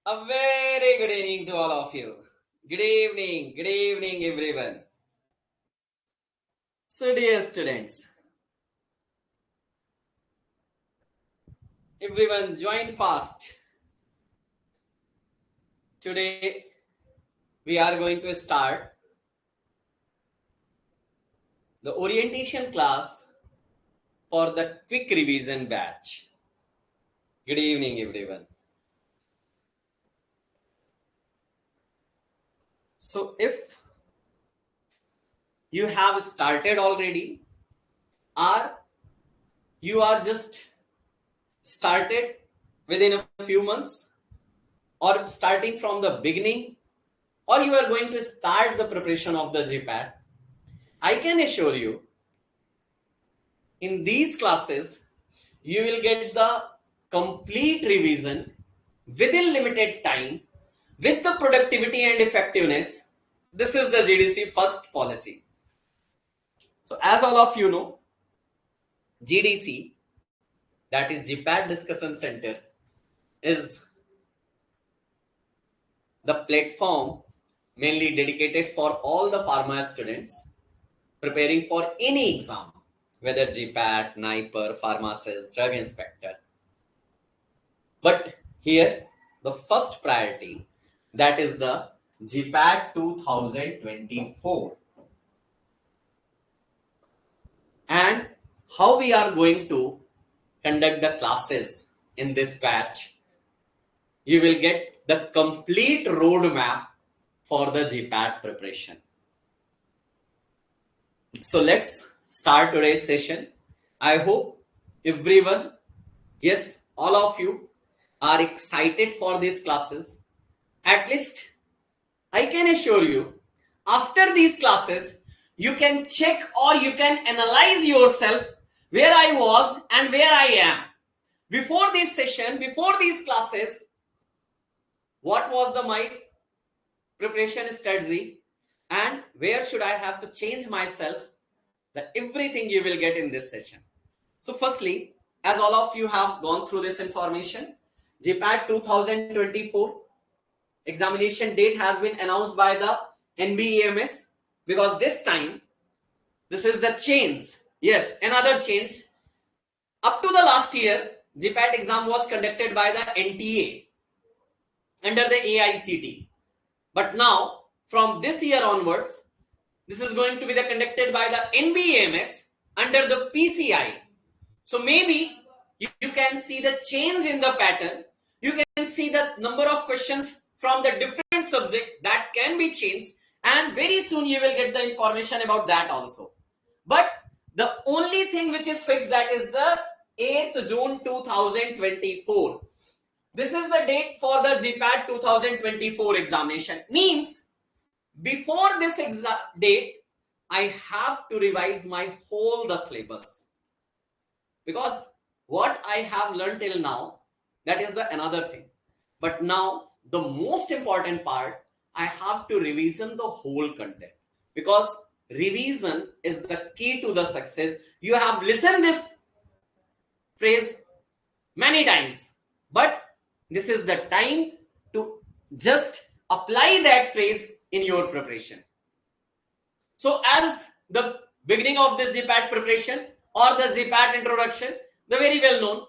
A very good evening to all of you. Good evening everyone. So dear students, everyone join fast. Today we are going to start the orientation class for the quick revision batch. Good evening everyone. So if you have started already or you are just started within a few months or starting from the beginning or you are going to start the preparation of the Gpat, I can assure you in these classes you will get the complete revision within limited time with the productivity and effectiveness. This is the GDC first policy. So as all of you know, GDC, that is Gpat Discussion Center, is the platform mainly dedicated for all the pharma students preparing for any exam, whether Gpat, NIPER, pharmacist, drug inspector. But here, the first priority, that is the Gpat 2024. And how we are going to conduct the classes in this batch, you will get the complete roadmap for the Gpat preparation. So let's start today's session. I hope everyone, yes, all of you are excited for these classes. At least I can assure you, after these classes, you can check or you can analyze yourself where I was and where I am. Before this session, before these classes, what was my preparation strategy and where should I have to change myself? That everything you will get in this session. So firstly, as all of you have gone through this information, Gpat 2024 examination date has been announced by the NBEMS, because this time, this is the change. Yes, another change. Up to the last year, Gpat exam was conducted by the NTA under the AICT. But now, from this year onwards, this is going to be conducted by the NBEMS under the PCI. So maybe you can see the change in the pattern. You can see the number of questions from the different subject that can be changed, and very soon you will get the information about that also. But the only thing which is fixed, that is the 8th June 2024. This is the date for the Gpat 2024 examination. Means before this date, I have to revise my whole the syllabus, because what I have learned till now, that is the another thing. But now the most important part, I have to revision the whole content, because revision is the key to the success. You have listened this phrase many times, but this is the time to just apply that phrase in your preparation. So as the beginning of this Gpat preparation or the Gpat introduction, the very well known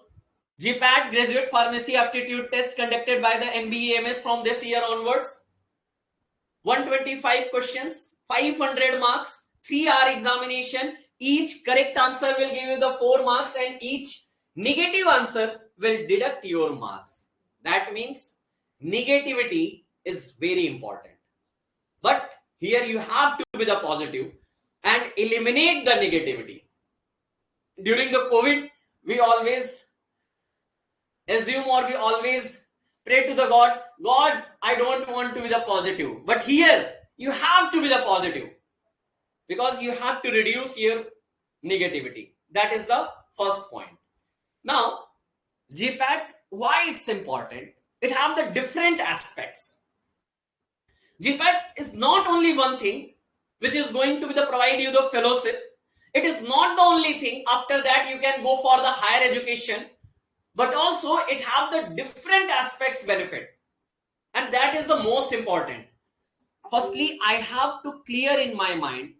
Gpat graduate pharmacy aptitude test conducted by the NBEMS from this year onwards. 125 questions, 500 marks, 3-hour examination. Each correct answer will give you the 4 marks and each negative answer will deduct your marks. That means negativity is very important. But here you have to be the positive and eliminate the negativity. During the COVID, we always assume or we always pray to the God, I don't want to be the positive. But here, you have to be the positive, because you have to reduce your negativity. That is the first point. Now, Gpat, why it's important? It have the different aspects. Gpat is not only one thing which is going to be provide you the fellowship. It is not the only thing. After that, you can go for the higher education. But also, it have the different aspects benefit. And that is the most important. Firstly, I have to clear in my mind,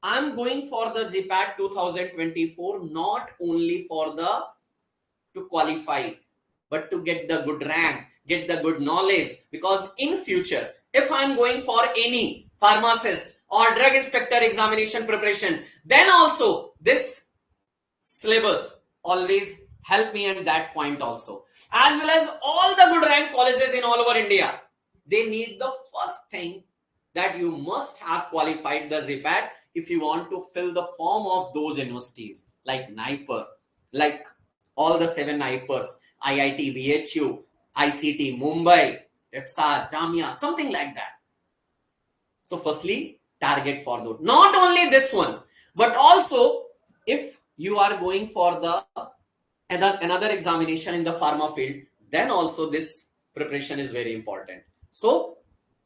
I'm going for the Gpat 2024 not only for the to qualify, but to get the good rank, get the good knowledge. Because in future, if I'm going for any pharmacist or drug inspector examination preparation, then also this syllabus always help me at that point also. As well as all the good rank colleges in all over India, they need the first thing that you must have qualified the Gpat if you want to fill the form of those universities like NIPER, like all the 7 NIPERs, IIT, BHU, ICT, Mumbai, EPSA, Jamia, something like that. So firstly, target for those. Not only this one, but also if you are going for the another examination in the pharma field, then also this preparation is very important. So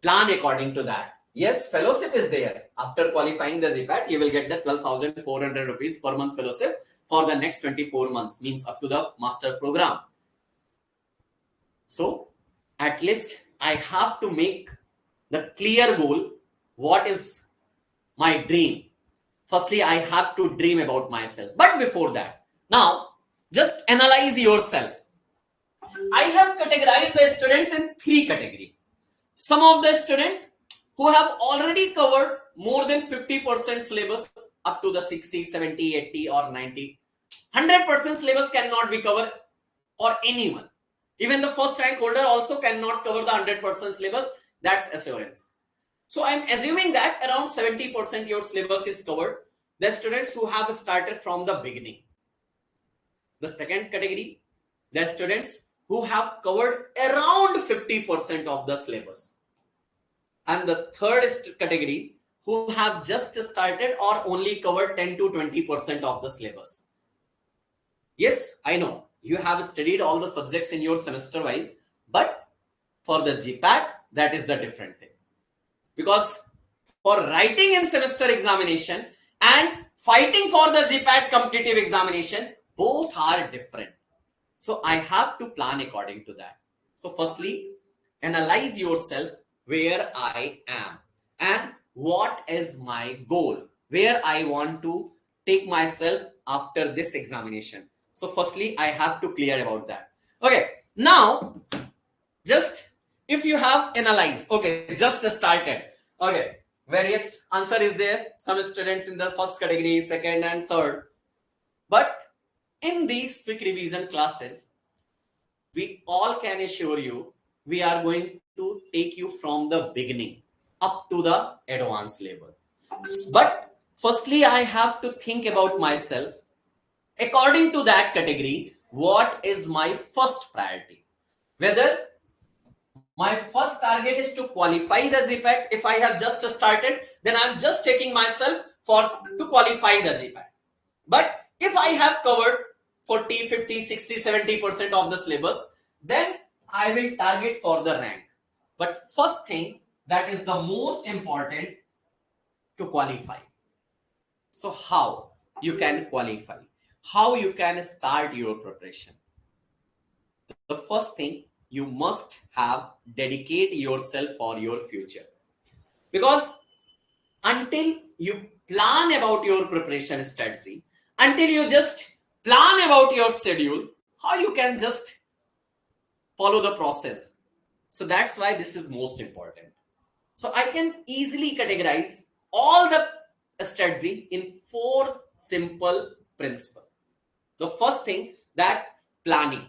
plan according to that. Yes, fellowship is there. After qualifying the Gpat, you will get the 12,400 rupees per month fellowship for the next 24 months, means up to the master program. So at least I have to make the clear goal. What is my dream? Firstly, I have to dream about myself. But before that, now just analyze yourself. I have categorized the students in 3 categories. Some of the students who have already covered more than 50% syllabus up to the 60, 70, 80 or 90. 100% syllabus cannot be covered for anyone. Even the first rank holder also cannot cover the 100% syllabus. That's assurance. So I'm assuming that around 70% your syllabus is covered. The students who have started from the beginning. The second category, the students who have covered around 50% of the syllabus. And the third category, who have just started or only covered 10 to 20% of the syllabus. Yes, I know you have studied all the subjects in your semester wise, but for the Gpat, that is the different thing. Because for writing in semester examination and fighting for the Gpat competitive examination, both are different. So I have to plan according to that. So firstly, analyze yourself where I am and what is my goal, where I want to take myself after this examination. So firstly, I have to clear about that. Okay, now just if you have analyzed, okay, just started, okay, various answer is there. Some students in the first category, second and third, but in these quick revision classes, we all can assure you we are going to take you from the beginning up to the advanced level. But firstly, I have to think about myself according to that category. What is my first priority? Whether my first target is to qualify the Gpat. If I have just started, then I'm just taking myself to qualify the Gpat. But if I have covered 40, 50, 60, 70% of the syllabus, then I will target for the rank. But first thing that is the most important, to qualify. So how you can qualify? How you can start your preparation? The first thing, you must have dedicate yourself for your future. Because until you plan about your preparation strategy, until you just plan about your schedule, how you can just follow the process? So that's why this is most important. So I can easily categorize all the strategy in 4 simple principles. The first thing, that planning.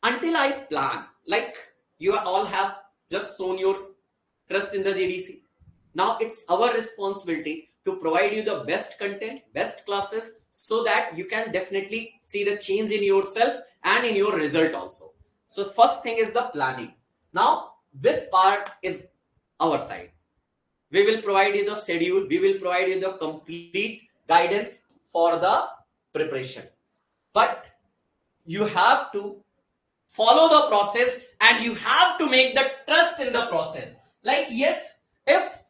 Until I plan, like you all have just shown your trust in the GDC. Now it's our responsibility to provide you the best content, best classes, so that you can definitely see the change in yourself and in your result also. So first thing is the planning. Now this part is our side. We will provide you the schedule. We will provide you the complete guidance for the preparation. But you have to follow the process and you have to make the trust in the process. Like, yes, if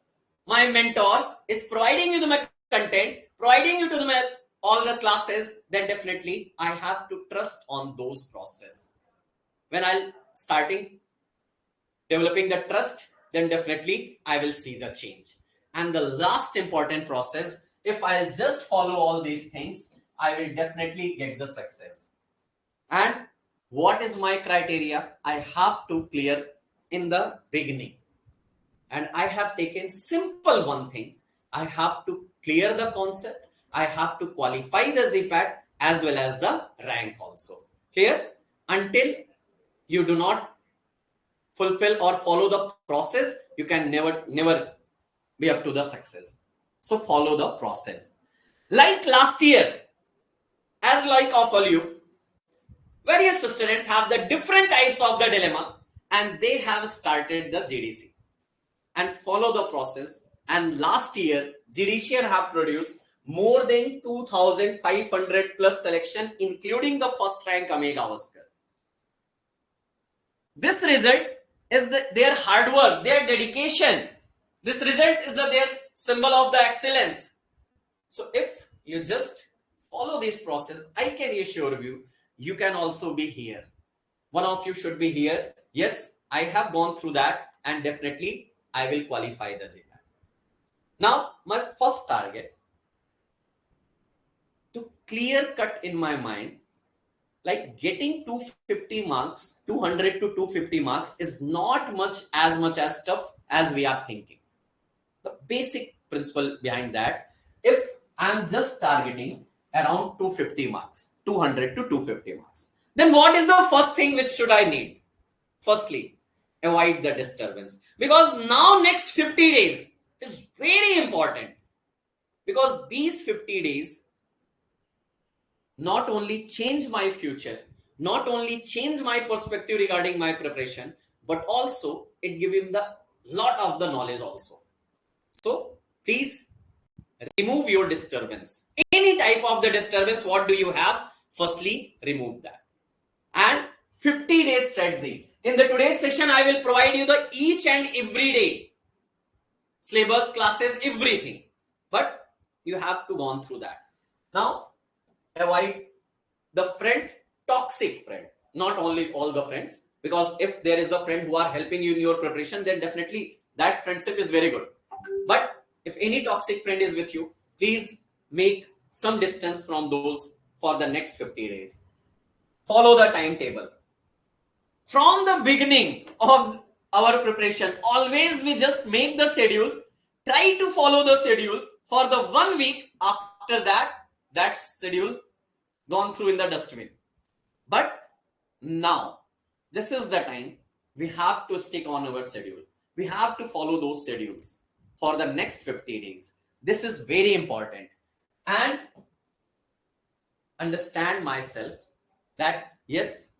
my mentor is providing you the content, providing you to all the classes, then definitely I have to trust on those process. When I'm starting developing the trust, then definitely I will see the change. And the last important process, if I'll just follow all these things, I will definitely get the success. And what is my criteria? I have to clear in the beginning. And I have taken simple one thing. I have to clear the concept. I have to qualify the Gpat as well as the rank also. Clear? Until you do not fulfill or follow the process, you can never be up to the success. So follow the process. Like last year, as like of all you, various students have the different types of the dilemma and they have started the GDC and follow the process. And last year, Judiciary have produced more than 2,500 plus selection, including the first rank 𝘂𝙂𝙎𝙬𝙬. This result is their hard work, their dedication. This result is their symbol of the excellence. So if you just follow this process, I can assure you, you can also be here. One of you should be here. Yes, I have gone through that and definitely I will qualify the Gpat. Now, my first target to clear cut in my mind, like getting 250 marks, 200 to 250 marks is not as much as tough as we are thinking. The basic principle behind that, if I'm just targeting around 250 marks, 200 to 250 marks, then what is the first thing which should I need? Firstly, avoid the disturbance, because now next 50 days is very important, because these 50 days not only change my future, not only change my perspective regarding my preparation, but also it gives him the lot of the knowledge also. So please remove your disturbance. Any type of the disturbance, what do you have? Firstly, remove that. And 50 days strategy. In the today's session, I will provide you the each and every day syllabus, classes, everything. But you have to go through that. Now, avoid the friends, toxic friend, not only all the friends, because if there is the friend who are helping you in your preparation, then definitely that friendship is very good. But if any toxic friend is with you, please make some distance from those for the next 50 days. Follow the timetable. From the beginning of our preparation, always we just make the schedule, try to follow the schedule for the 1 week. After that, that schedule gone through in the dustbin. But now, this is the time we have to stick on our schedule. We have to follow those schedules for the next 50 days. This is very important. And understand myself that yes,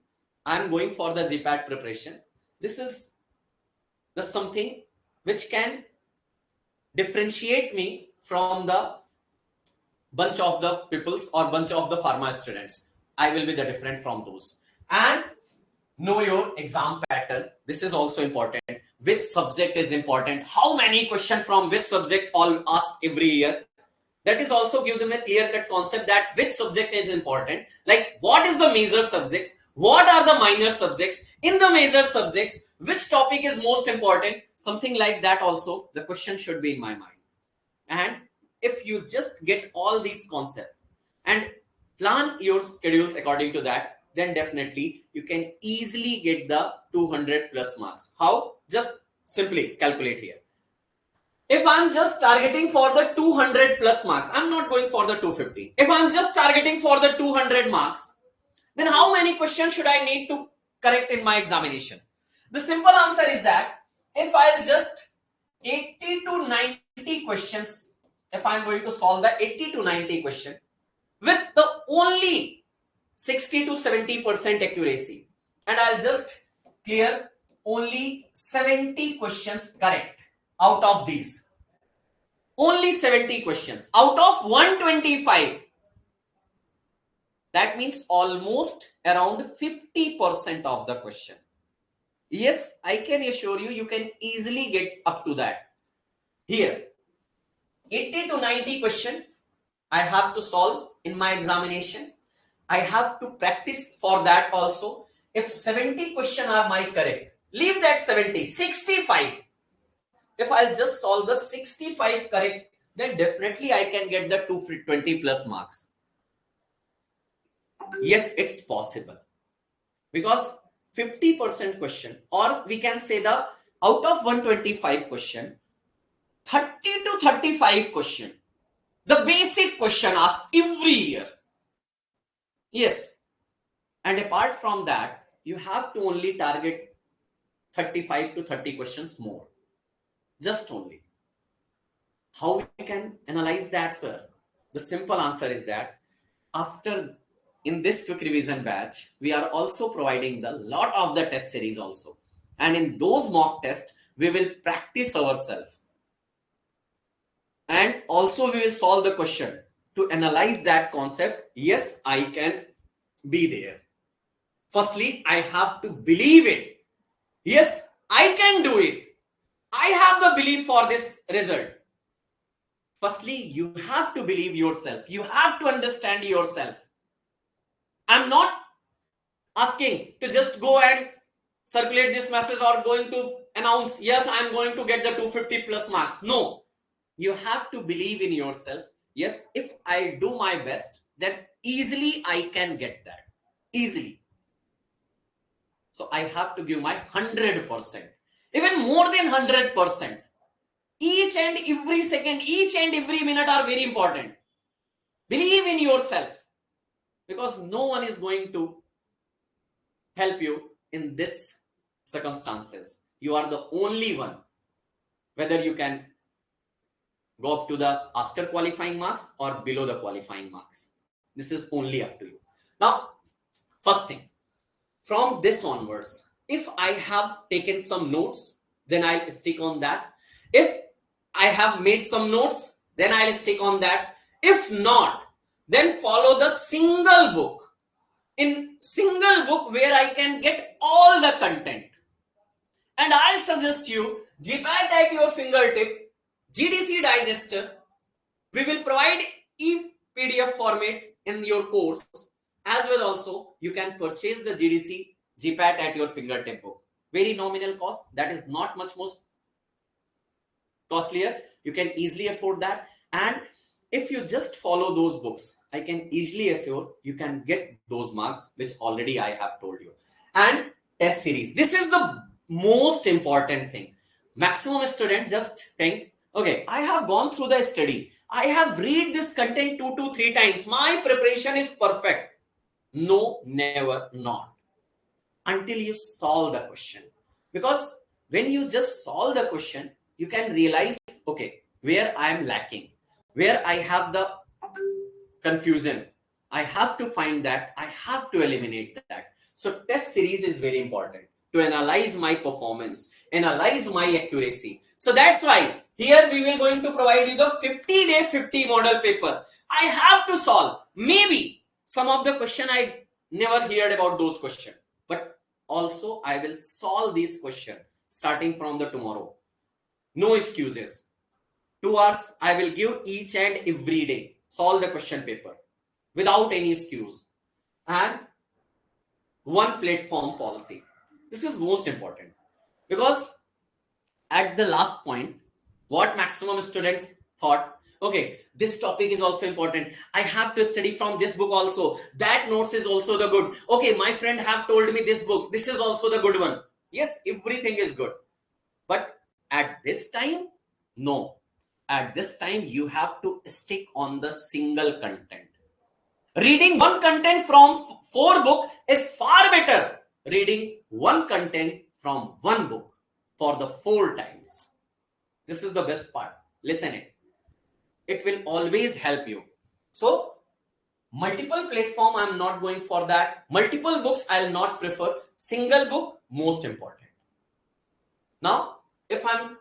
I'm going for the Gpat preparation. This is the something which can differentiate me from the bunch of the peoples or bunch of the pharma students. I will be the different from those. And know your exam pattern. This is also important. Which subject is important? How many questions from which subject all asked every year? That is also give them a clear-cut concept that which subject is important. Like what is the major subjects? What are the minor subjects? In the major subjects, which topic is most important? Something like that also, the question should be in my mind. And if you just get all these concepts and plan your schedules according to that, then definitely you can easily get the 200 plus marks. How? Just simply calculate here. If I'm just targeting for the 200 plus marks, I'm not going for the 250. If I'm just targeting for the 200 marks, then how many questions should I need to correct in my examination? The simple answer is that if I'll just 80 to 90 questions, if I'm going to solve the 80 to 90 question with the only 60 to 70% accuracy, and I'll just clear only 70 questions correct out of these. Only 70 questions out of 125. That means almost around 50% of the question. Yes, I can assure you, you can easily get up to that. Here, 80 to 90 question I have to solve in my examination. I have to practice for that also. If 70 question are my correct, Leave that 70, 65. If I'll just solve the 65 correct, then definitely I can get the 220 plus marks. Yes, it's possible. Because 50% question, or we can say the out of 125 question, 30 to 35 question, the basic question asked every year. Yes. And apart from that, you have to only target 35 to 30 questions more. Just only. How we can analyze that, sir? The simple answer is that after in this quick revision batch, we are also providing the lot of the test series also. And in those mock tests, we will practice ourselves. And also we will solve the question to analyze that concept. Yes, I can be there. Firstly, I have to believe it. Yes, I can do it. I have the belief for this result. Firstly, you have to believe yourself. You have to understand yourself. I'm not asking to just go and circulate this message or going to announce, yes, I'm going to get the 250 plus marks. No, you have to believe in yourself. Yes, if I do my best, then easily I can get that. Easily. So I have to give my 100%, even more than 100%. Each and every second, each and every minute are very important. Believe in yourself, because no one is going to help you in this circumstances. You are the only one. Whether you can go up to the after qualifying marks or below the qualifying marks, this is only up to you. Now, first thing, from this onwards, if I have taken some notes, then I'll stick on that. If I have made some notes, then I'll stick on that. If not, then follow the single book. In single book where I can get all the content. And I'll suggest you Gpat at your fingertip, GDC digester. We will provide PDF format in your course. As well also, you can purchase the GDC Gpat at your fingertip book. Very nominal cost. That is not much most costlier. You can easily afford that. And if you just follow those books, I can easily assure you can get those marks, which already I have told you. And test series. This is the most important thing. Maximum students just think, okay, I have gone through the study. I have read this content 2 to 3 times. My preparation is perfect. No, never, not. Until you solve the question. Because when you just solve the question, you can realize, okay, where I am lacking, where I have the confusion. I have to find that. I have to eliminate that. So test series is very important to analyze my performance, analyze my accuracy. So that's why here we will going to provide you the 50-day 50 model paper. I have to solve. Maybe some of the question I never heard about those questions, but also I will solve these questions starting from the tomorrow. No excuses. 2 hours I will give each and every day. Solve the question paper without any excuse. And one platform policy. This is most important, because at the last point, what maximum students thought, okay, this topic is also important. I have to study from this book also. That notes is also the good. Okay, my friend have told me this book. This is also the good one. Yes, everything is good. But at this time, no. At this time, you have to stick on the single content. Reading one content from 4 books is far better reading one content from 1 book for the 4 times. This is the best part. Listen it. It will always help you. So, multiple platform, I'm not going for that. Multiple books, I'll not prefer. Single book, most important. Now, if I'm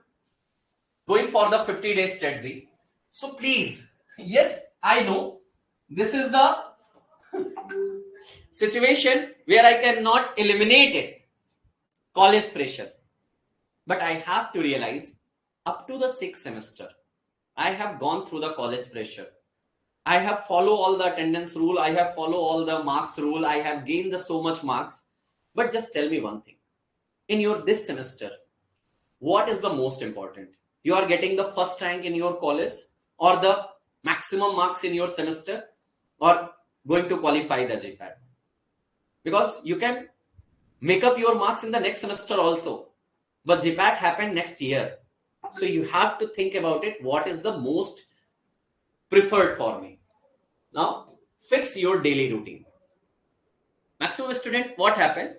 going for the 50-day strategy, so please, yes, I know this is the situation where I cannot eliminate it, college pressure. But I have to realize up to the 6th semester, I have gone through the college pressure. I have followed all the attendance rule. I have followed all the marks rule. I have gained the so much marks. But just tell me one thing. in your this semester, what is the most important? You are getting the first rank in your college, or the maximum marks in your semester, or going to qualify the Gpat? Because you can make up your marks in the next semester also, but Gpat happened next year. So you have to think about it. What is the most preferred for me? Now, fix your daily routine. Maximum student, what happened?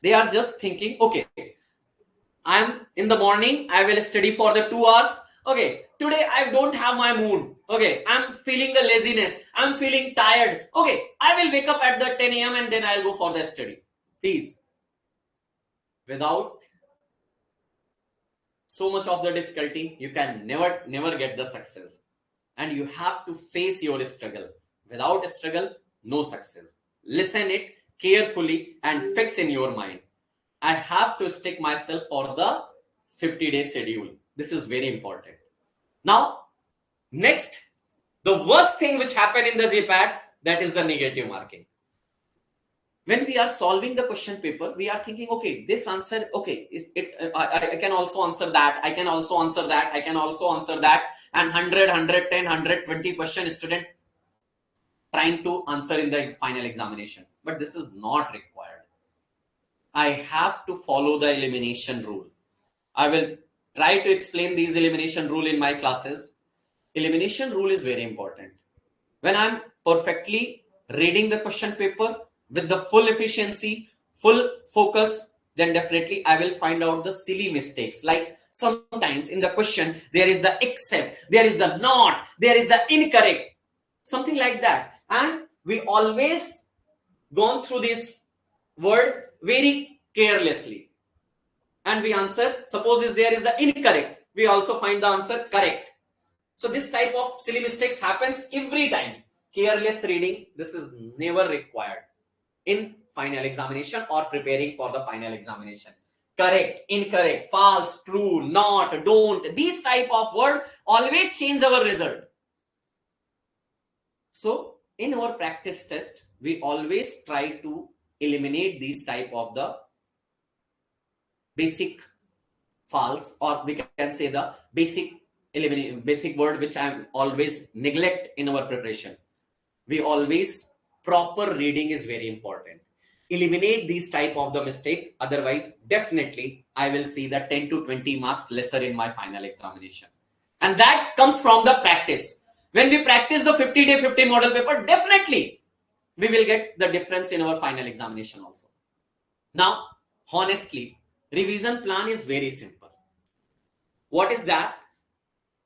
They are just thinking, okay, I'm in the morning, I will study for the 2 hours. Okay, today I don't have my mood. Okay, I'm feeling the laziness. I'm feeling tired. Okay, I will wake up at the 10 a.m. and then I'll go for the study. Please, without so much of the difficulty, you can never get the success. And you have to face your struggle. Without struggle, no success. Listen it carefully and fix in your mind. I have to stick myself for the 50-day schedule. This is very important. Now, next, the worst thing which happened in the Gpat, that is the negative marking. When we are solving the question paper, we are thinking, okay, this answer, okay, I can also answer that. I can also answer that. I can also answer that. And 100, 110, 120 question student trying to answer in the final examination. But this is not required. I have to follow the elimination rule. I will try to explain these elimination rule in my classes. Elimination rule is very important. When I'm perfectly reading the question paper with the full efficiency, full focus, then definitely I will find out the silly mistakes. Like sometimes in the question, there is the except, there is the not, there is the incorrect, something like that. And we always gone through this word very carelessly. And we answer, suppose if there is the incorrect, we also find the answer correct. So this type of silly mistakes happens every time. Careless reading, this is never required in final examination or preparing for the final examination. Correct, incorrect, false, true, not, don't. These type of words always change our result. So in our practice test, we always try to eliminate these type of the basic false, or we can say the basic word which I always neglect in our preparation. We always, proper reading is very important. Eliminate these type of the mistake. Otherwise, definitely I will see the 10 to 20 marks lesser in my final examination. And that comes from the practice. When we practice the 50-day 50 model paper, definitely we will get the difference in our final examination also. Now, honestly, revision plan is very simple. What is that?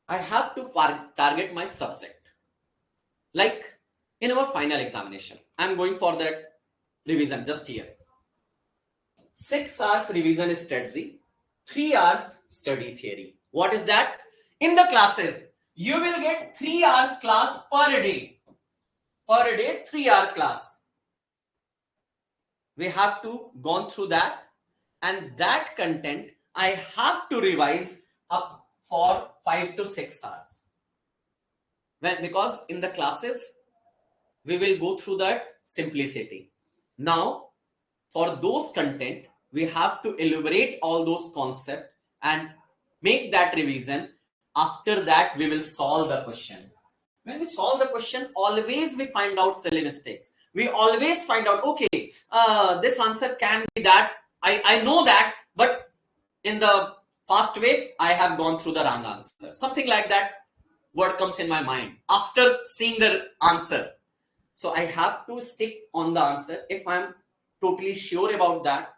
I have to target my subject. Like in our final examination, I'm going for that revision just here. 6 hours revision strategy, 3 hours study theory. What is that? In the classes, you will get 3 hours class per day. Per day, 3-hour class. We have to go through that, and that content I have to revise up for 5 to 6 hours. Because in the classes, we will go through that simplicity. Now, for those content, we have to elaborate all those concepts and make that revision. After that, we will solve the question. When we solve the question, always we find out silly mistakes. We always find out, okay, this answer can be that. I know that, but in the fast way, I have gone through the wrong answer. Something like that word comes in my mind after seeing the answer. So I have to stick on the answer. If I'm totally sure about that,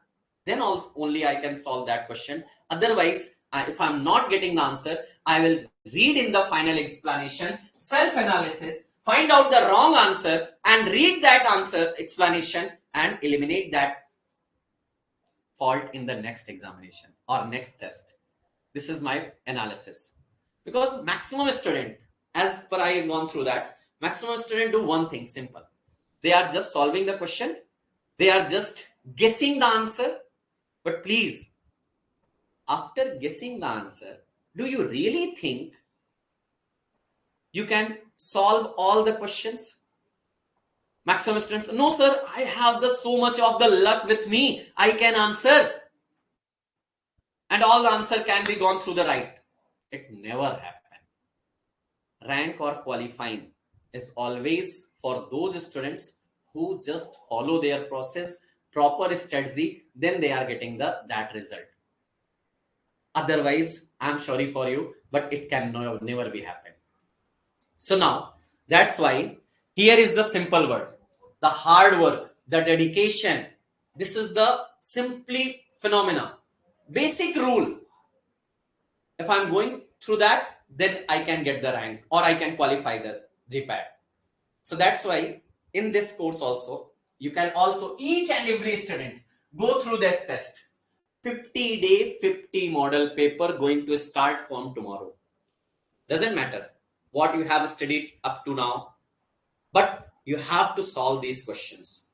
then only I can solve that question. Otherwise, if I'm not getting the answer, I will read in the final explanation, self-analysis, find out the wrong answer and read that answer explanation and eliminate that fault in the next examination or next test. This is my analysis. Because maximum student, as per I have gone through that, maximum student do one thing simple. They are just solving the question. They are just guessing the answer. But please, after guessing the answer, do you really think you can solve all the questions? Maximum students, no sir, I have so much of the luck with me. I can answer. and all the answer can be gone through the right. It never happen. Rank or qualifying is always for those students who just follow their process, proper strategy, then they are getting that result. Otherwise, I'm sorry for you, but it can never be happen. So now, that's why here is the simple word, the hard work, the dedication. This is the simply phenomena, basic rule. If I'm going through that, then I can get the rank or I can qualify the Gpat. So that's why in this course also, you can also, each and every student, go through that test. 50-day, 50 model paper going to start from tomorrow. Doesn't matter what you have studied up to now, but you have to solve these questions,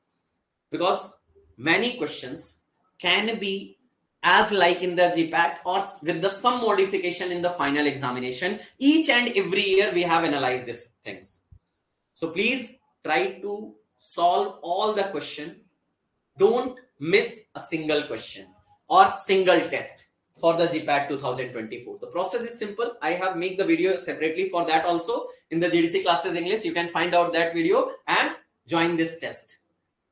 because many questions can be as like in the Gpat or with the some modification in the final examination. Each and every year we have analyzed these things. So please try to solve all the question. Don't miss a single question or single test for the Gpat 2024. The process is simple. I have made the video separately for that also in the GDC classes English. You can find out that video and join this test.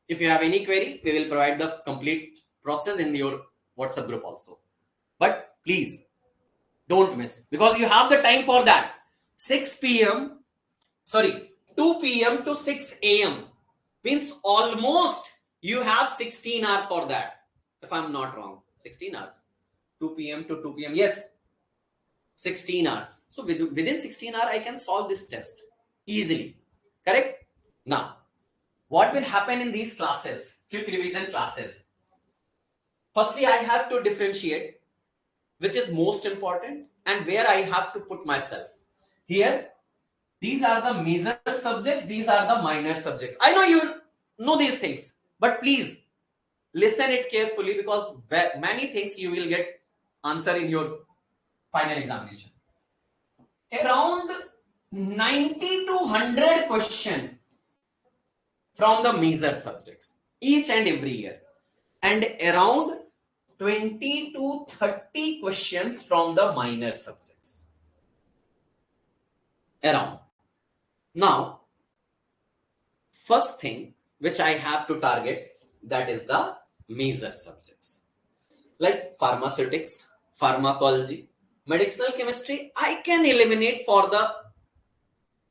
If you have any query, we will provide the complete process in your WhatsApp group also. But please don't miss, because you have the time for that. 2 p.m. to 6 a.m. means almost you have 16 hours for that. If I'm not wrong, 16 hours. 2 p.m. to 2 p.m. Yes, 16 hours. So within 16 hours, I can solve this test easily. Correct? Now, what will happen in these classes, quick revision classes? Firstly, I have to differentiate which is most important and where I have to put myself. Here, these are the major subjects, these are the minor subjects. I know you know these things, but please listen it carefully, because many things you will get answer in your final examination. Around 90 to 100 question from the major subjects each and every year, and around 20 to 30 questions from the minor subjects. Around. Now, first thing which I have to target, that is the major subjects. Like pharmaceutics, pharmacology, medicinal chemistry, I can eliminate for the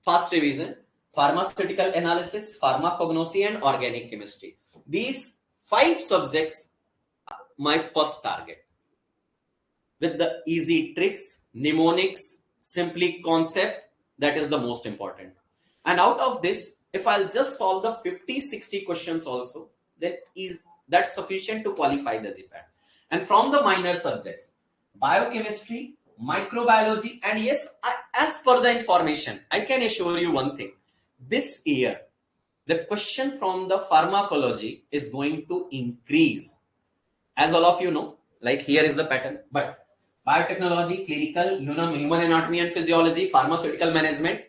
fast revision. Pharmaceutical analysis, pharmacognosy, and organic chemistry. These 5 subjects, my first target. With the easy tricks, mnemonics, simply concept, that is the most important. And out of this, if I'll just solve the 50-60 questions also, then that's sufficient to qualify the Gpat. And from the minor subjects, biochemistry, microbiology, and yes, as per the information, I can assure you one thing. This year, the question from the pharmacology is going to increase. As all of you know, like here is the pattern, but biotechnology, clinical, human anatomy and physiology, pharmaceutical management.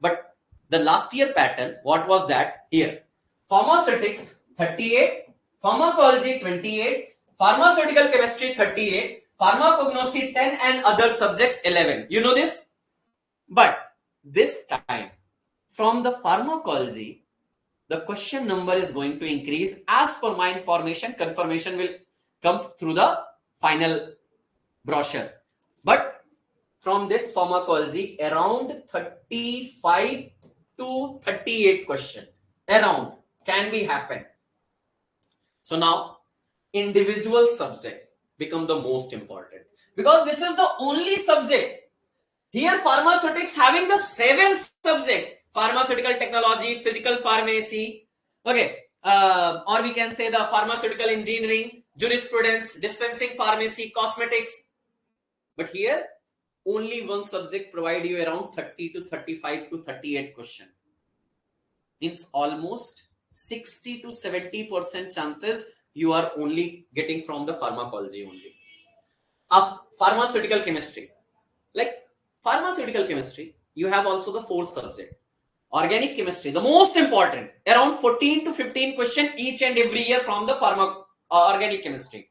But the last year pattern, what was that? Here, pharmaceutics 38, pharmacology 28, pharmaceutical chemistry 38, pharmacognosy 10, and other subjects 11. You know this? But this time, from the pharmacology, the question number is going to increase. As per my information, confirmation will comes through the final brochure. But from this pharmacology, around 35 to 38 question around can be happen. So now individual subject become the most important, because this is the only subject. Here pharmaceutics having the 7th subject: pharmaceutical technology, physical pharmacy, okay, or we can say the pharmaceutical engineering, jurisprudence, dispensing pharmacy, cosmetics. But here only one subject provide you around 30 to 35 to 38 question. Means almost 60 to 70% chances you are only getting from the pharmacology only. Of pharmaceutical chemistry, like pharmaceutical chemistry, you have also the 4th subject. Organic chemistry, the most important, around 14 to 15 question each and every year from the organic chemistry.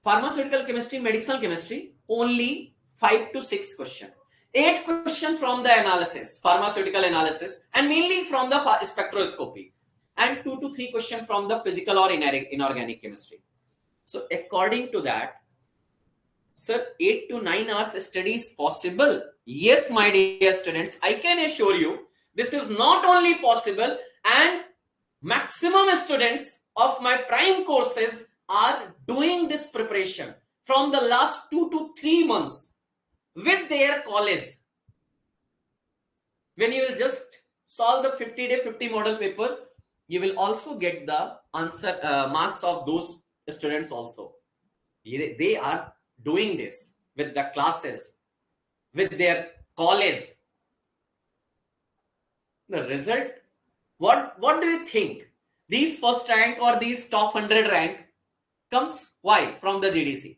Pharmaceutical chemistry, medicinal chemistry, only 5 to 6 questions. 8 questions from the analysis, pharmaceutical analysis, and mainly from the spectroscopy, and 2 to 3 questions from the physical or inorganic chemistry. So according to that, sir, 8 to 9 hours study is possible. Yes, my dear students, I can assure you this is not only possible, and maximum students of my prime courses are doing this preparation from the last 2 to 3 months with their college. When you will just solve the 50-day 50 model paper, you will also get the answer marks of those students also. They are doing this with the classes, with their college. The result, what do you think? These first rank or these top 100 rank comes why? From the GDC.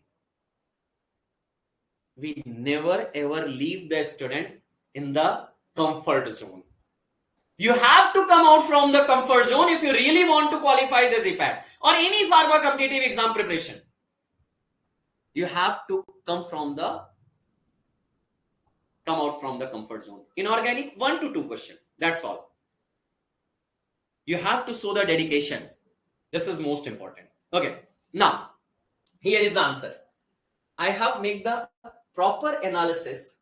We never ever leave the student in the comfort zone. You have to come out from the comfort zone if you really want to qualify the Gpat or any pharma competitive exam preparation. You have to come out from the comfort zone. Inorganic, 1 to 2 questions. That's all. You have to show the dedication. This is most important. Okay. Now, here is the answer. I have made the proper analysis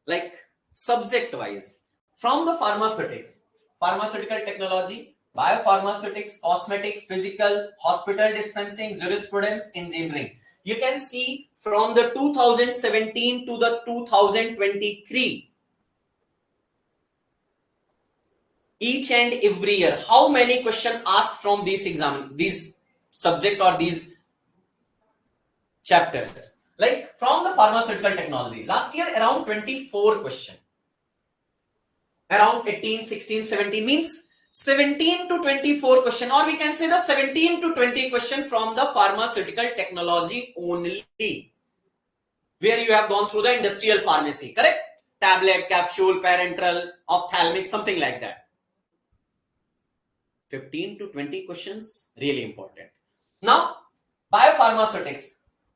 like subject wise from the pharmaceutics, pharmaceutical technology, biopharmaceutics, cosmetic, physical, hospital dispensing, jurisprudence, engineering. You can see from the 2017 to the 2023, each and every year, how many questions asked from these subject or these chapters. Like from the pharmaceutical technology, last year around 24 questions. Around 18, 16, 17 means 17 to 24 question, or we can say the 17 to 20 question from the pharmaceutical technology only, where you have gone through the industrial pharmacy, correct? Tablet, capsule, parenteral, ophthalmic, something like that. 15 to 20 questions, really important. Now, biopharmaceutics,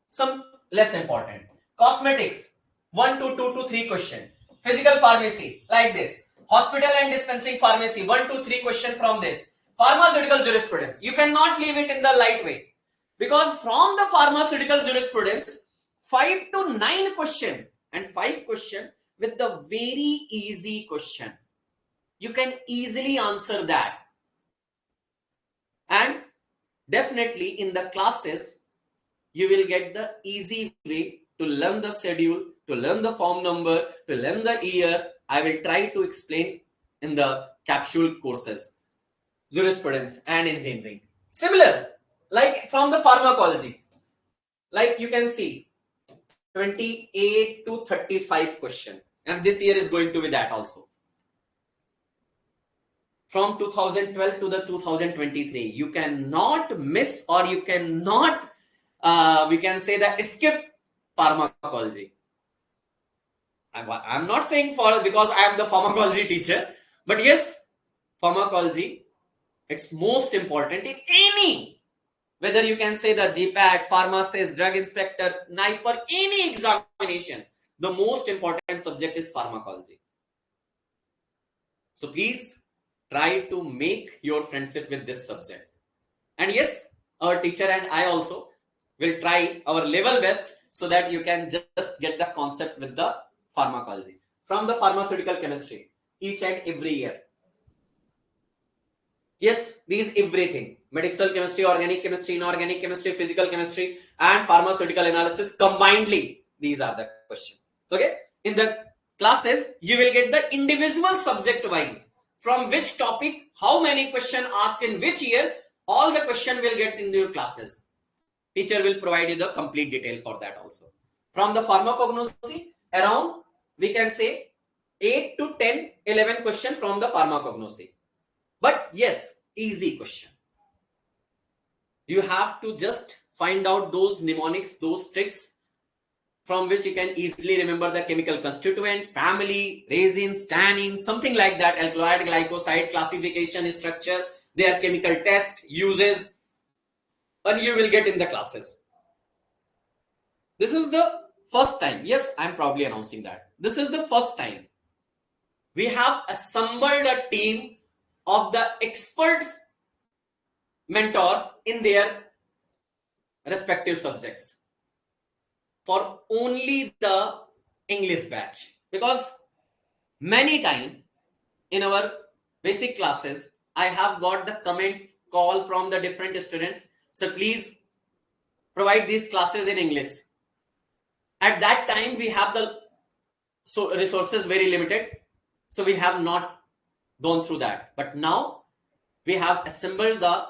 some less important. Cosmetics, 1 to 2 to 3 question. Physical pharmacy, like this. Hospital and dispensing pharmacy, 1 to 3 question from this. Pharmaceutical jurisprudence, you cannot leave it in the light way, because from the pharmaceutical jurisprudence, 5 to 9 question and 5 question with the very easy question. You can easily answer that. And definitely in the classes, you will get the easy way to learn the schedule, to learn the form number, to learn the year. I will try to explain in the capsule courses, jurisprudence and engineering. Similar, like from the pharmacology, like you can see 28 to 35 question, and this year is going to be that also. From 2012 to the 2023, you cannot miss, or you cannot, we can say that skip pharmacology. I'm not saying because I am the pharmacology teacher, but yes, pharmacology, it's most important in any, whether you can say the Gpat, pharmacist, drug inspector, NIPER, any examination, the most important subject is pharmacology. So please try to make your friendship with this subject. And yes, our teacher and I also will try our level best so that you can just get the concept with the pharmacology. From the pharmaceutical chemistry, each and every year. Yes, these everything. Medicinal chemistry, organic chemistry, inorganic chemistry, physical chemistry, and pharmaceutical analysis combinedly. These are the questions. Okay. In the classes, you will get the individual subject wise. From which topic, how many questions asked in which year, all the question will get in your classes. Teacher will provide you the complete detail for that also. From the pharmacognosy, around, we can say 8 to 10, 11 question from the pharmacognosy. But yes, easy question. You have to just find out those mnemonics, those tricks from which you can easily remember the chemical constituent, family, resins, tannins, something like that, alkaloid, glycoside, classification, structure, their chemical test, uses, and you will get in the classes. This is the first time. Yes, I'm probably announcing that. This is the first time we have assembled a team of the expert mentor in their respective subjects for only the English batch. Because many time in our basic classes, I have got the comment call from the different students. So please provide these classes in English. At that time, we have the resources very limited. So we have not gone through that. But now we have assembled the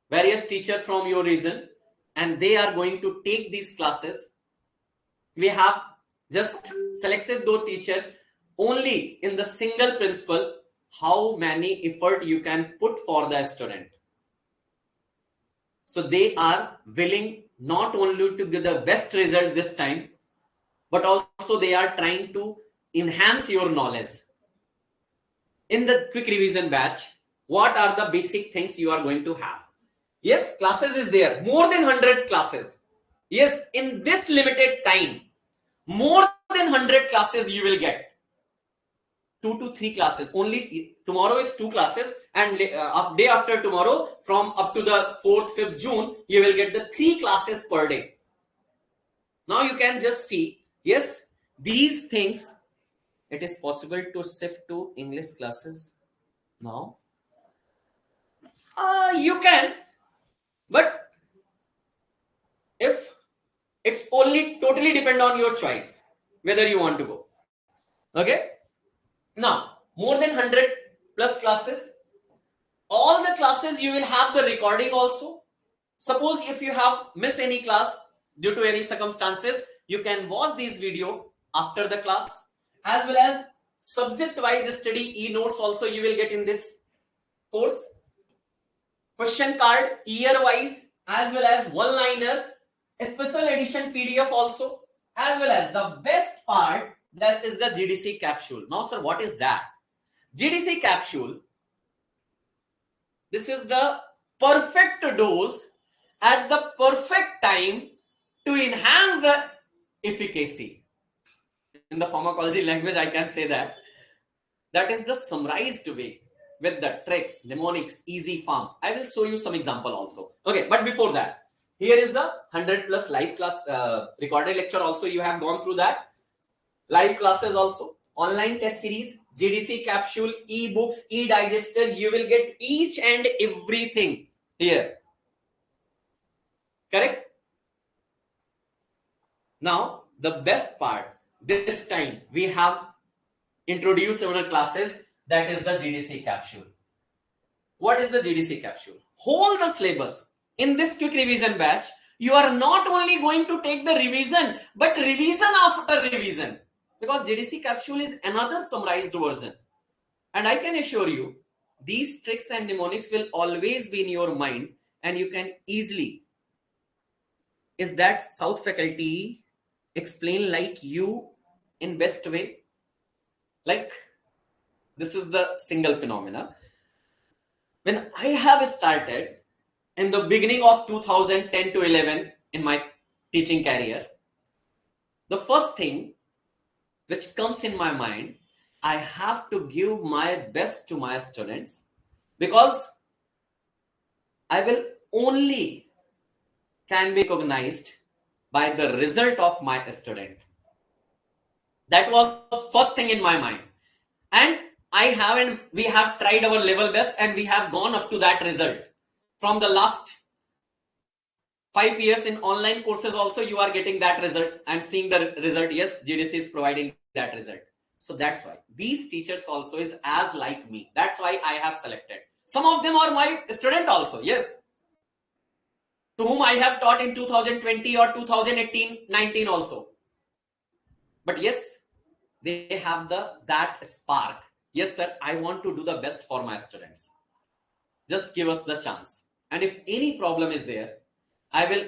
various teachers from your region and they are going to take these classes. We have just selected those teachers only in the single principle, how many effort you can put for the student. So they are willing not only to give the best result this time, but also they are trying to enhance your knowledge. In the quick revision batch, what are the basic things you are going to have? Yes, classes is there, more than 100 classes. Yes, in this limited time, more than 100 classes you will get. 2 to 3 classes. Only tomorrow is 2 classes and day after tomorrow from up to the 4th, 5th June, you will get the 3 classes per day. Now you can just see, yes, these things, it is possible to shift to English classes now. You can, but if it's only totally depend on your choice, whether you want to go. Okay. Now, more than 100 plus classes. All the classes you will have the recording also. Suppose if you have missed any class due to any circumstances, you can watch this video after the class, as well as subject-wise study e-notes also you will get in this course. Question card, year-wise, as well as one-liner, a special edition PDF also, as well as the best part, that is the GDC capsule. Now, sir, what is that? GDC capsule, this is the perfect dose at the perfect time to enhance the efficacy. In the pharmacology language, I can say that. That is the summarized way with the tricks, mnemonics, easy Pharm. I will show you some example also. Okay, but before that, here is the 100 plus live class recorded lecture also. You have gone through that. Live classes also, online test series, GDC capsule, e-books, e-digester. You will get each and everything here. Correct? Now, the best part, this time we have introduced our classes, that is the GDC capsule. What is the GDC capsule? Whole the syllabus. In this quick revision batch, you are not only going to take the revision, but revision after revision. Because GDC capsule is another summarized version. And I can assure you, these tricks and mnemonics will always be in your mind and you can easily. Is that South faculty explain like you in best way? Like, this is the single phenomena. When I have started in the beginning of 2010 to 11 in my teaching career, the first thing which comes in my mind, I have to give my best to my students because I will only can be recognized by the result of my student. That was first thing in my mind. And we have tried our level best and we have gone up to that result. From the last 5 years in online courses also, you are getting that result and seeing the result. Yes, GDC is providing that result. So that's why these teachers also is as like me. That's why I have selected. Some of them are my student also. Yes. To whom I have taught in 2020 or 2018-19 also. But yes, they have that spark. Yes, sir, I want to do the best for my students. Just give us the chance. And if any problem is there, I will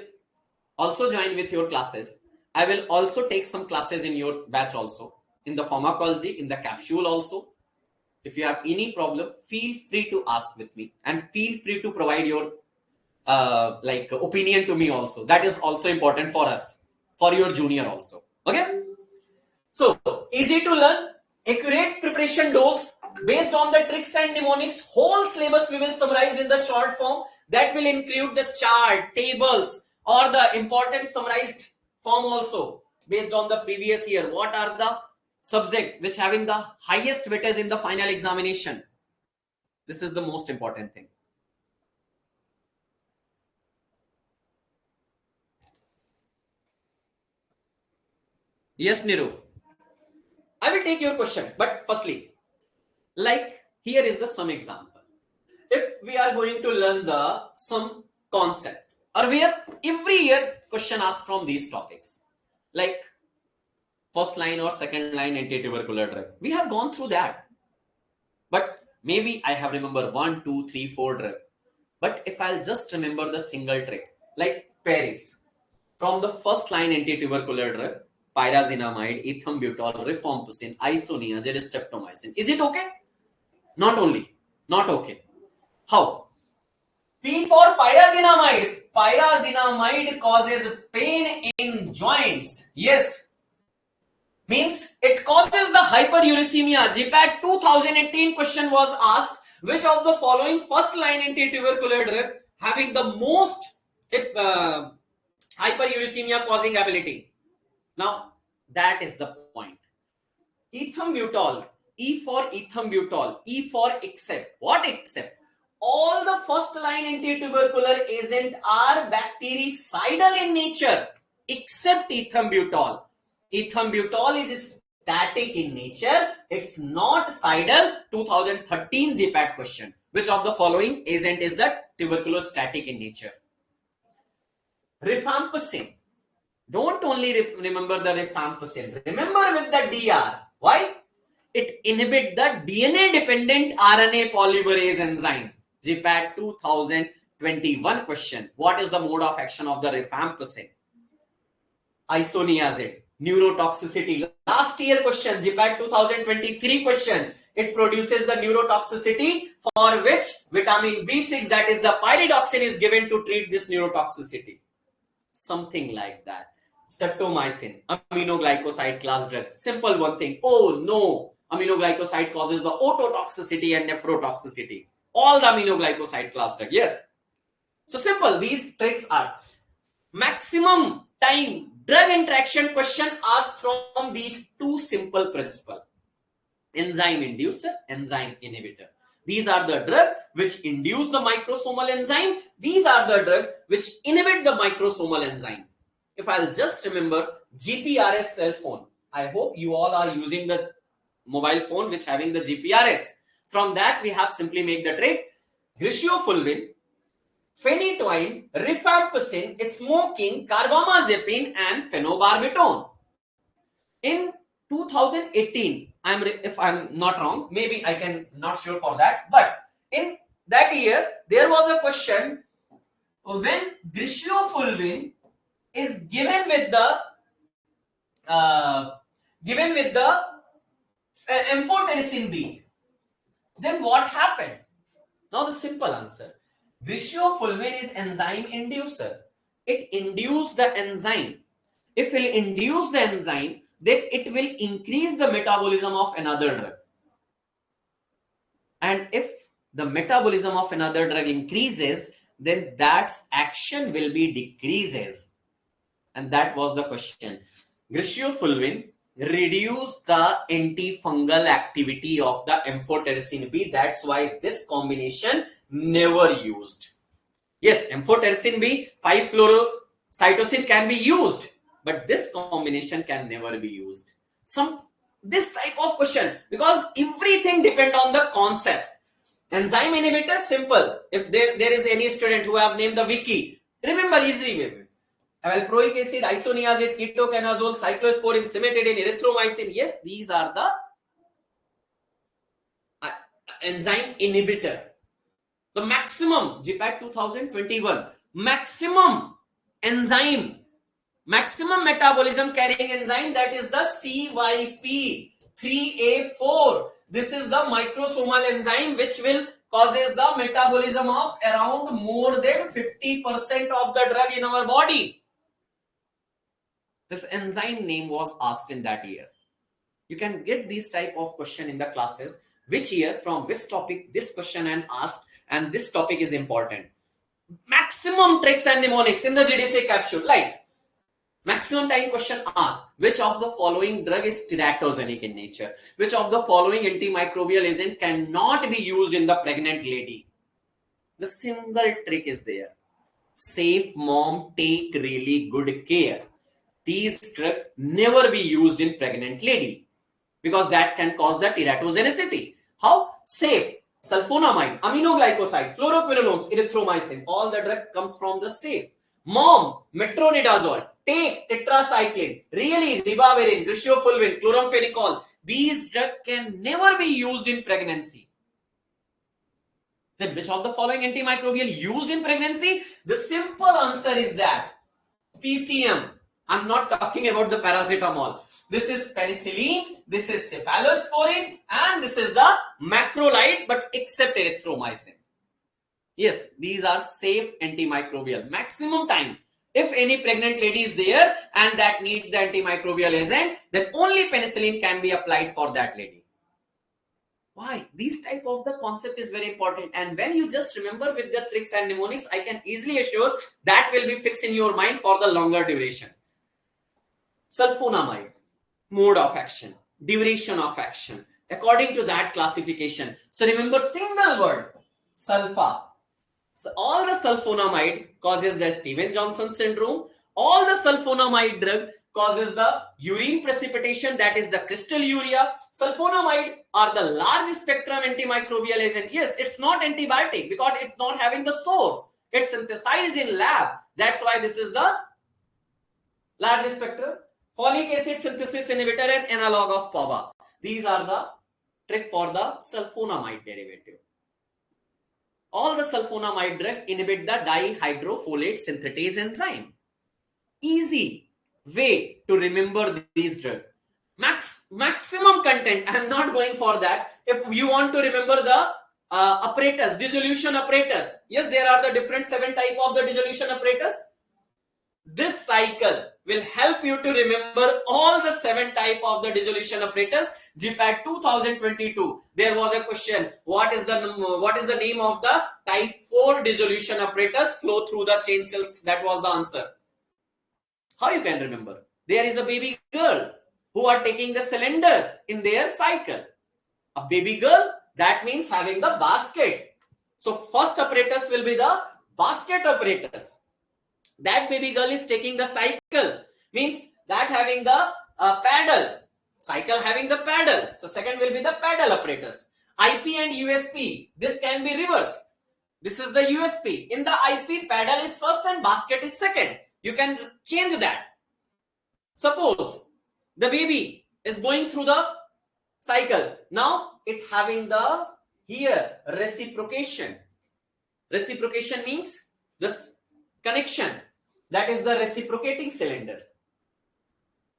also join with your classes. I will also take some classes in your batch also, in the pharmacology, in the capsule also. If you have any problem, feel free to ask with me and feel free to provide your opinion to me also. That is also important for us. for your junior also. Okay. So easy to learn, accurate preparation dose based on the tricks and mnemonics. Whole syllabus we will summarize in the short form that will include the chart, tables, or the important summarized form also based on the previous year. What are the subject which having the highest weightage in the final examination? This is the most important thing. Yes, Niru. I will take your question, but firstly, like here is the sum example. If we are going to learn the some concept, or where every year question asked from these topics, like first line or second line antitubercular drug, we have gone through that. But maybe I have remember 1, 2, 3, 4 drug. But if I'll just remember the single trick, like Paris, from the first line antitubercular drug, pyrazinamide, ethambutol, rifampicin, 𝙂𝙂𝙎𝙬𝙎, streptomycin. Is it okay? Not only. Not okay. How? P for pyrazinamide. Pyrazinamide causes pain in joints. Yes. Means it causes the hyperuricemia. Gpat 2018 question was asked, which of the following first line antitubercular drug having the most hyperuricemia causing ability? Now, that is the point. Ethambutol, E for ethambutol, E for except. What except? All the first line antitubercular agent are bactericidal in nature, except ethambutol. Ethambutol is static in nature. It's not cidal. 2013 Gpat question. Which of the following agent is the tuberculostatic in nature? Rifampicin. Don't only remember the rifampicin. Remember with the DR. Why? It inhibits the DNA-dependent RNA polymerase enzyme. Gpat 2021 question. What is the mode of action of the rifampicin? Isoniazid. Neurotoxicity. Last year question, Gpat 2023 question. It produces the neurotoxicity for which vitamin B6, that is the pyridoxine, is given to treat this neurotoxicity. Something like that. Streptomycin, aminoglycoside class drug. Simple one thing. Oh no, aminoglycoside causes the ototoxicity and nephrotoxicity. All the aminoglycoside class drug. Yes. So simple. These tricks are maximum time drug interaction question asked from these two simple principles. Enzyme inducer, enzyme inhibitor. These are the drug which induce the microsomal enzyme. These are the drug which inhibit the microsomal enzyme. If I'll just remember GPRS cell phone, I hope you all are using the mobile phone which having the GPRS. From that we have simply make the trick. Griseofulvin, phenytoin, rifampicin, smoking, carbamazepine, and phenobarbital. In 2018, if I'm not wrong, maybe I can not sure for that, but in that year there was a question when griseofulvin is given with the amphotericin B, then what happened? Now the simple answer: griseofulvin is enzyme inducer. It induces the enzyme. If it will induce the enzyme, then it will increase the metabolism of another drug. And if the metabolism of another drug increases, then that action will be decreases. And that was the question. Griseofulvin reduce the antifungal activity of the amphotericin B. That's why this combination never used. Yes, amphotericin B, 5-fluorocytosine can be used, but this combination can never be used. This type of question, because everything depends on the concept. Enzyme inhibitor, simple. If there is any student who have named the wiki, remember easy way. Valproic acid, isoniazid, ketoconazole, cyclosporin, cimetidine, erythromycin. Yes, these are the enzyme inhibitor. The maximum, Gpat 2021, maximum enzyme, maximum metabolism carrying enzyme, that is the CYP3A4. This is the microsomal enzyme which will causes the metabolism of around more than 50% of the drug in our body. this enzyme name was asked in that year. You can get these type of question in the classes. Which year, from which topic this question and asked, and this topic is important. Maximum tricks and mnemonics in the GDC capsule. Like maximum time question asked, which of the following drug is teratogenic in nature? Which of the following antimicrobial agent cannot be used in the pregnant lady? The single trick is there. Safe mom, take really good care. These drugs never be used in pregnant lady because that can cause the teratogenicity. How? Safe. Sulfonamide, aminoglycoside, fluoroquinolones, erythromycin. All the drug comes from the safe. Mom, metronidazole, take tetracycline, really ribavirin, griseofulvin, chloramphenicol. These drugs can never be used in pregnancy. Then which of the following antimicrobial used in pregnancy? The simple answer is that PCM. I'm not talking about the paracetamol. This is penicillin, this is cephalosporin, and this is the macrolide, but except erythromycin. Yes, these are safe antimicrobial. Maximum time. If any pregnant lady is there and that need the antimicrobial agent, then only penicillin can be applied for that lady. Why? These type of the concept is very important. And when you just remember with the tricks and mnemonics, I can easily assure that will be fixed in your mind for the longer duration. Sulfonamide, mode of action, duration of action, according to that classification. So remember single word, sulfa. So all the sulfonamide causes the Stevens-Johnson syndrome. All the sulfonamide drug causes the urine precipitation, that is the crystal urea. Sulfonamide are the large spectrum antimicrobial agent. Yes, it's not antibiotic because it's not having the source. It's synthesized in lab. That's why this is the large spectrum. Folic acid synthesis inhibitor and analog of PABA. These are the trick for the sulfonamide derivative. All the sulfonamide drug inhibit the dihydrofolate synthetase enzyme. Easy way to remember these drugs. Maximum content. I am not going for that. If you want to remember the apparatus, dissolution apparatus. Yes, there are the different 7 types of the dissolution apparatus. This cycle will help you to remember all the 7 types of the dissolution apparatus. Gpat 2022. There was a question. What is the name of the type 4 dissolution apparatus? Flow through the chain cells. That was the answer. How you can remember? There is a baby girl who are taking the cylinder in their cycle. A baby girl, that means having the basket. So first apparatus will be the basket apparatus. That baby girl is taking the cycle, means that having the paddle, cycle having the paddle. So second will be the paddle apparatus. IP and USP, this can be reversed. This is the USP. In the IP, paddle is first and basket is second. You can change that. Suppose the baby is going through the cycle. Now it having the here reciprocation. Reciprocation means this connection. That is the reciprocating cylinder.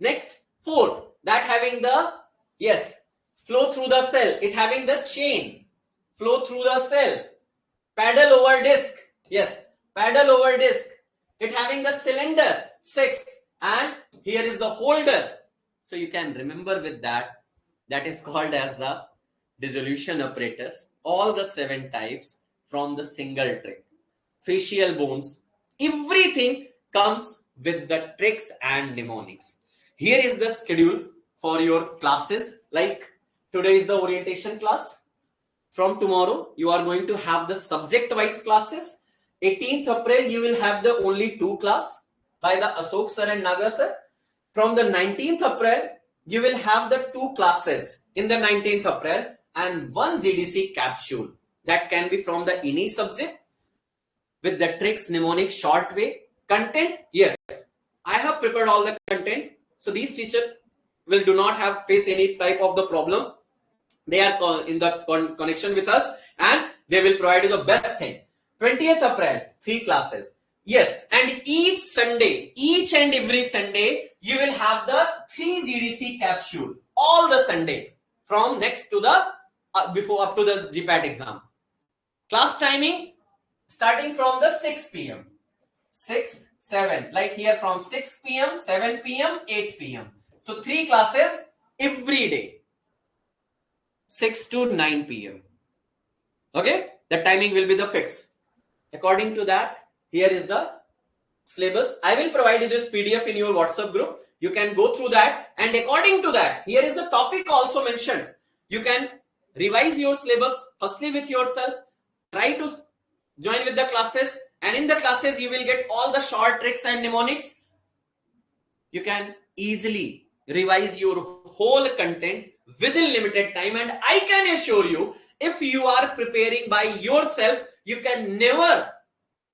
Next, fourth, that having the, yes, flow through the cell. It having the chain, flow through the cell. Paddle over disc. Yes, paddle over disc. It having the cylinder, sixth. And here is the holder. So you can remember with that. That is called as the dissolution apparatus. All the 7 types from the single trick. Facial bones. Everything comes with the tricks and mnemonics. Here is the schedule for your classes. Like today is the orientation class. From tomorrow, you are going to have the subject-wise classes. 18th April, you will have the only 2 class by the Ashok sir and Naga sir. From the 19th April, you will have the 2 classes in the 19th April and 1 GDC capsule. That can be from the any subject with the tricks, mnemonic, short way. Content, yes, I have prepared all the content. So these teachers will do not have face any type of the problem. They are in the connection with us and they will provide you the best thing. 20th April, 3 classes. Yes, and each Sunday, each and every Sunday, you will have the 3 GDC capsule. All the Sunday from next to the, before up to the Gpat exam. Class timing, starting from the 6 p.m. 6, 7. Like here from 6 p.m., 7 p.m., 8 p.m. So 3 classes every day. 6 to 9 p.m. Okay, the timing will be the fix. According to that, here is the syllabus. I will provide you this PDF in your WhatsApp group. You can go through that, and according to that, here is the topic also mentioned. You can revise your syllabus firstly with yourself. Try to join with the classes, and in the classes you will get all the short tricks and mnemonics. You can easily revise your whole content within limited time, and I can assure you, if you are preparing by yourself, you can never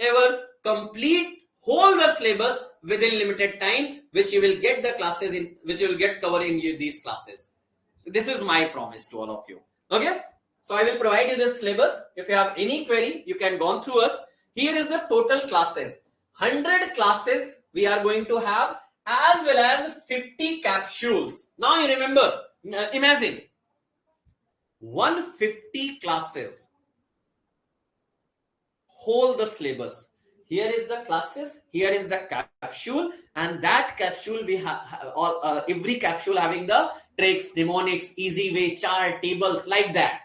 ever complete whole the syllabus within limited time, which you will get the classes in, which you will get covering these classes. So this is my promise to all of you. Okay, so I will provide you this syllabus. If you have any query, you can go through us. Here is the total classes. 100 classes we are going to have, as well as 50 capsules. Now you remember, imagine 150 classes, whole the syllabus. Here is the classes, here is the capsule, and that capsule we have every capsule having the tricks, mnemonics, easy way, chart, tables, like that.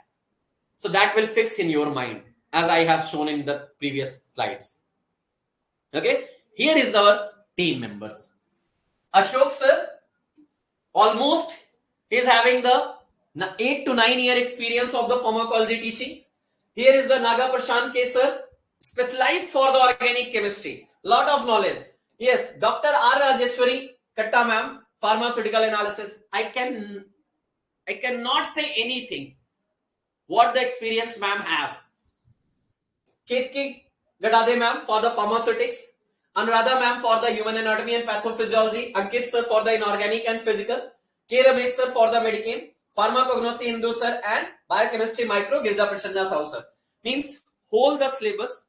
So that will fix in your mind, as I have shown in the previous slides. Okay, here is our team members. Ashok sir, almost is having the 8 to 9 year experience of the pharmacology teaching. Here is the Naga Prashant K sir, specialized for the organic chemistry, lot of knowledge. Yes, Dr. R. Rajeshwari Katta ma'am, pharmaceutical analysis. I cannot say anything what the experience ma'am have. 𝘂𝙀𝙎𝙎𝙎𝙄𝙊 ma'am for the pharmaceutics, Anuradha ma'am for the human anatomy and pathophysiology, Ankit sir for the inorganic and physical, K. Ramesh sir for the medicine, pharmacognosy Hindu sir, and biochemistry micro Girja Prasanna Sahu sir. Means whole the syllabus.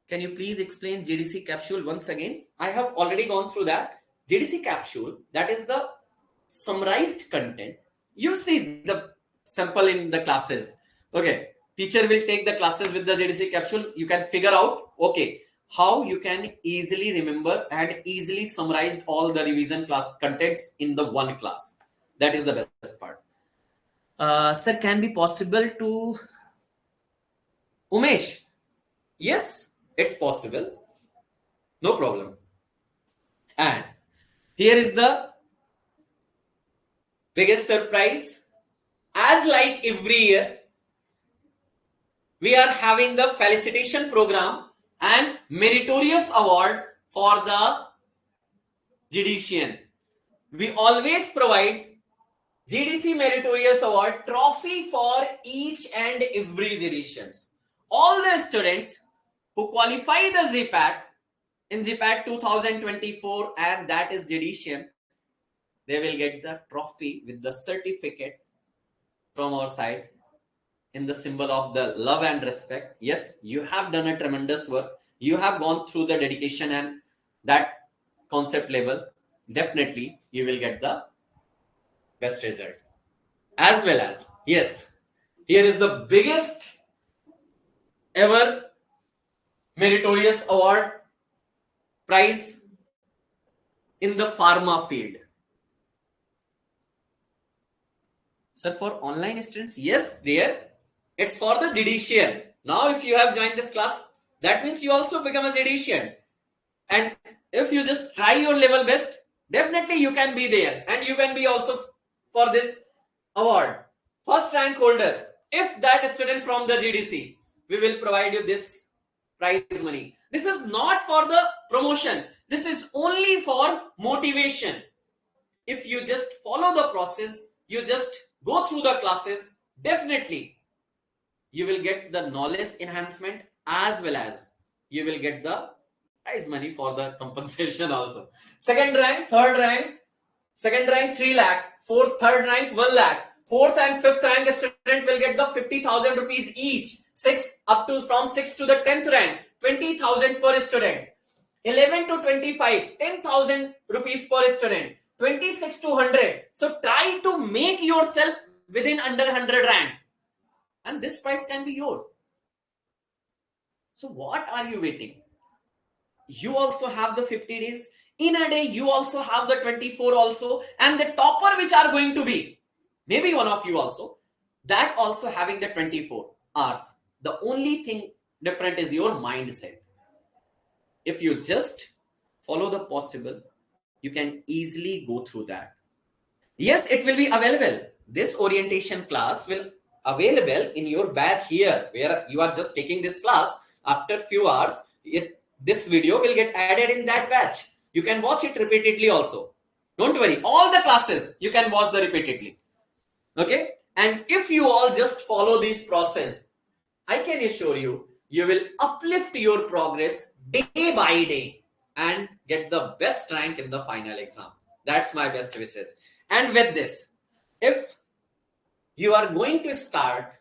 Can you please explain GDC capsule once again? I have already gone through that. GDC capsule, that is the summarized content. You see the sample in the classes. Okay, teacher will take the classes with the GDC capsule. You can figure out, okay, how you can easily remember and easily summarize all the revision class contents in the one class. That is the best part. Sir, can be possible to Umesh? Yes, it's possible. No problem. And here is the biggest surprise. As like every year, we are having the felicitation program and Meritorious award for the GDCian. We always provide GDC Meritorious Award trophy for each and every GDCians. All the students who qualify the Gpat in Gpat 2024, and that is GDCian, they will get the trophy with the certificate from our side in the symbol of the love and respect. Yes, you have done a tremendous work. You have gone through the dedication and that concept level. Definitely, you will get the best result. As well as, yes, here is the biggest ever Meritorious Award prize in the pharma field. Sir, for online students, yes, dear, it's for the GDCian. Now, if you have joined this class, that means you also become a GDCian. And if you just try your level best, definitely you can be there, and you can be also for this award. First rank holder, if that student from the GDC, we will provide you this prize money. This is not for the promotion. This is only for motivation. If you just follow the process, you just go through the classes, definitely you will get the knowledge enhancement, as well as you will get the prize money for the compensation also. Second rank, third rank, second rank 3 lakh, fourth, third rank 1 lakh, fourth and fifth rank student will get the 50,000 rupees each. From 6th to the 10th rank, 20,000 per students. 11 to 25, 10,000 rupees per student. 26 to 100. So try to make yourself within under 100 rank, and this prize can be yours. So what are you waiting? You also have the 50 days. In a day, you also have the 24 also. And the topper which are going to be, maybe one of you also, that also having the 24 hours. The only thing different is your mindset. If you just follow the possible, you can easily go through that. Yes, it will be available. This orientation class will available in your batch here, where you are just taking this class. After few hours, this video will get added in that batch. You can watch it repeatedly also. Don't worry, all the classes you can watch the repeatedly. Okay, and if you all just follow this process, I can assure you, you will uplift your progress day by day and get the best rank in the final exam. That's my best wishes. And with this, if you are going to start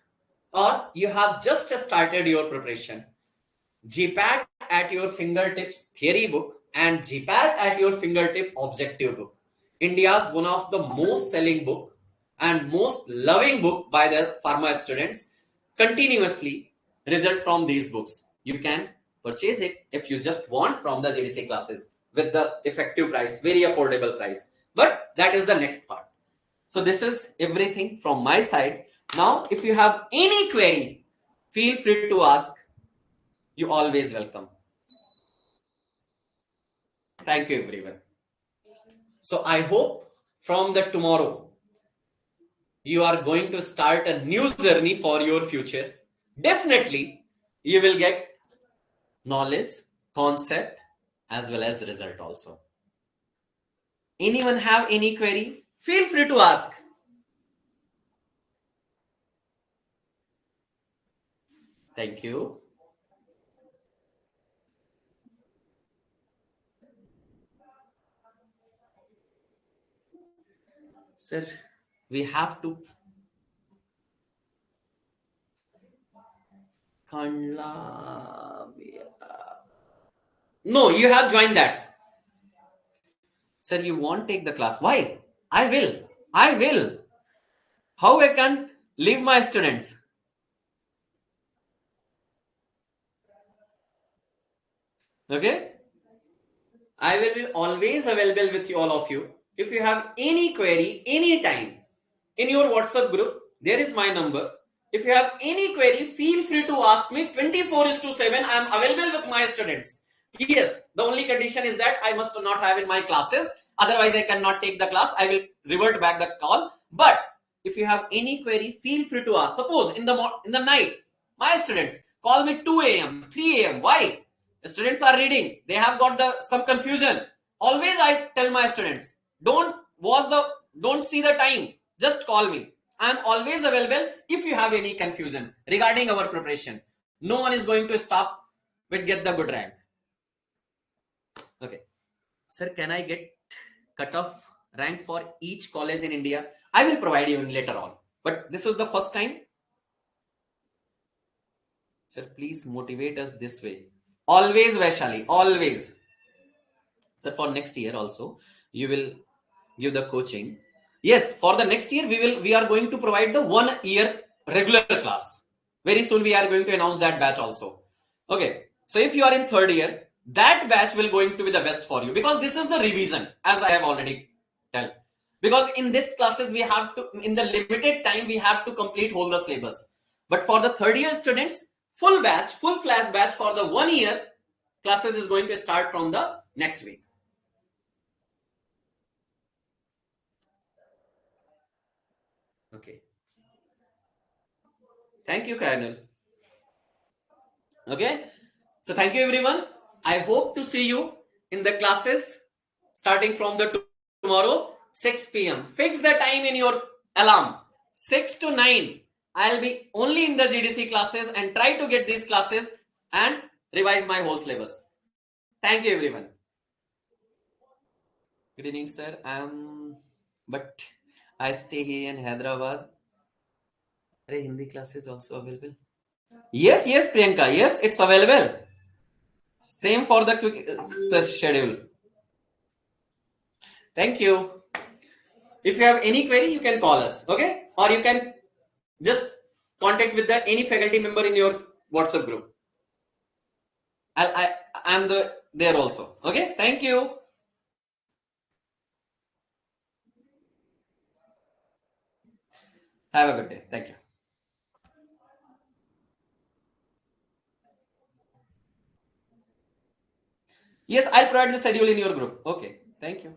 or you have just started your preparation, Gpat at your fingertips theory book and Gpat at your fingertip objective book. India's one of the most selling book and most loving book by the pharma students, continuously result from these books. You can purchase it if you just want from the GDC classes with the effective price, very affordable price. But that is the next part. So this is everything from my side. Now, if you have any query, feel free to ask. You always welcome. Thank you, everyone. So I hope from the tomorrow, you are going to start a new journey for your future. Definitely, you will get knowledge, concept, as well as result also. Anyone have any query? Feel free to ask. Thank you. Sir, we have to No, you have joined that. Sir, you won't take the class. Why? I will. I will. How I can leave my students? Okay? I will be always available with you, all of you. If you have any query, anytime, in your WhatsApp group, there is my number. If you have any query, feel free to ask me. 24/7, I am available with my students. Yes, the only condition is that I must not have in my classes. Otherwise, I cannot take the class. I will revert back the call. But if you have any query, feel free to ask. Suppose in the night, my students call me 2 a.m., 3 a.m. Why? Students are reading. They have got some confusion. Always I tell my students, don't see the time. Just call me. I am always available if you have any confusion regarding our preparation. No one is going to stop with get the good rank. Okay. Sir, can I get cutoff rank for each college in India? I will provide you later on. But this is the first time. Sir, please motivate us this way. Always, Vaishali, always. Sir, for next year also, you will give the coaching. Yes, for the next year, we are going to provide the 1 year regular class. Very soon, we are going to announce that batch also. Okay. So if you are in third year, that batch will going to be the best for you, because this is the revision, as I have already told. Because in this classes, we have to, in the limited time, we have to complete whole the syllabus. But for the third year students, full batch, full flash batch for the 1 year classes is going to start from the next week. Okay. Thank you, Colonel. Okay. So thank you, everyone. I hope to see you in the classes starting from the tomorrow, 6 p.m. Fix the time in your alarm. 6 to 9. I'll be only in the GDC classes and try to get these classes and revise my whole syllabus. Thank you, everyone. Good evening, sir. But I stay here in Hyderabad. Hindi class is also available. Yes, Priyanka. Yes, it's available. Same for the quick schedule. Thank you. If you have any query, you can call us. Okay? Or you can just contact with any faculty member in your WhatsApp group. I'm there also. Okay, thank you. Have a good day. Thank you. Yes, I'll provide the schedule in your group. Okay, thank you.